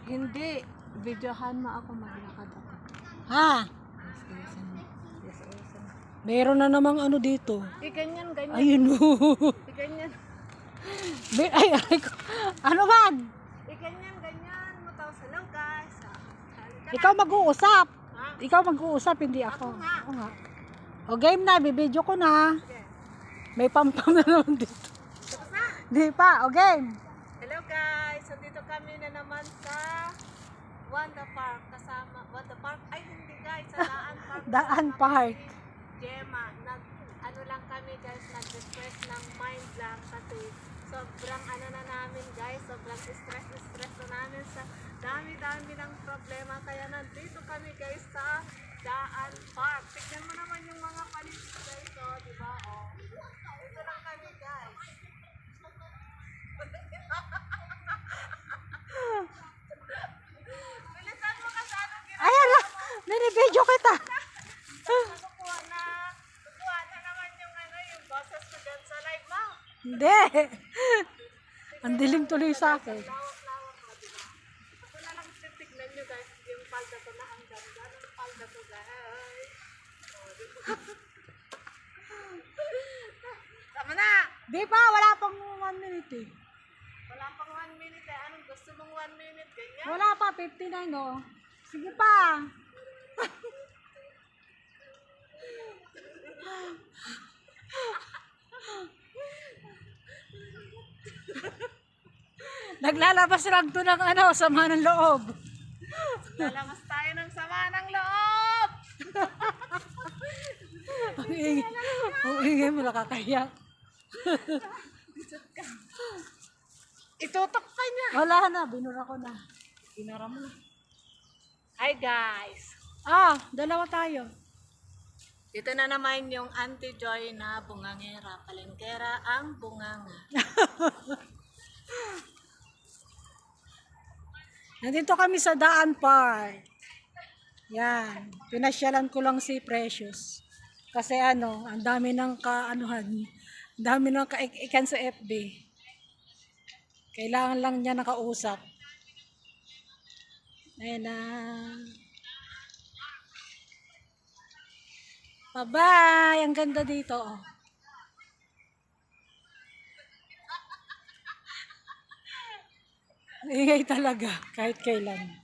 Hindi. Videohan mo ako, maglakad ako. Ha? Meron na namang ano dito. Ganyan, ganyan. Ayun o. Ganyan. Ay, ano man? Ganyan, ganyan. Mataw sa law, guys. Ikaw mag-uusap. Ha? Ikaw mag-uusap, hindi ako. Ako nga. Ako nga. O game na, bibidyo ko na. May pampam na naman dito. Tapos na. Hindi pa, o game. Hello guys, so dito kami na naman sa Wanda Park kasama, Wanda Park, ay hindi guys, sa Daan Park. Daan kasama Park. Si Gemma, ano lang kami guys, nag-stress ng mind lang kasi sobrang ano na namin guys, sobrang stress na namin sa dami-dami ng problema, kaya nandito kami guys sa Daan Park. Tignan mo naman yung mga paligid guys, oh, di ba? Oh. Ito lang kami guys. Bilisan mo kasi anong ginagawa Ayan na, mo. binibidyo kita. Kukuha na naman yung ano, yung boses ko dyan sa live mo. Hindi. Ang dilim tuloy sa akin. Lawak-lawak mo, di ba? Ako na lang titignan nyo guys, yung palda to na ang ganda ng palda to guys. Oh, di ba? Tama na! Di pa, wala pang 1 minute eh. Wala pang 1 minute eh. Anong gusto mong 1 minute? Ganyan? Wala pa, 59 oh. Sige pa. Naglalabas lang to ng ano, sama ng loob. Lalabas tayo ng sama ng loob! Ang ingay mo, nakakahiya. Itutok ka niya. Wala na, binura ko na. Binara mo na. Hi guys! Dalawa tayo. Dito na naman yung Auntie Joy na bungangera. Palengkera ang bunganga. Nandito kami sa Daan Park. Yan. Pinasyalan ko lang si Precious. Kasi ano, ang dami ng kaanuhan. Ang dami ng kaikikan sa FB. Kailangan lang niya nakausap. Ayan na. Bye-bye! Ang ganda dito. Oh. Ingay talaga kahit kailan.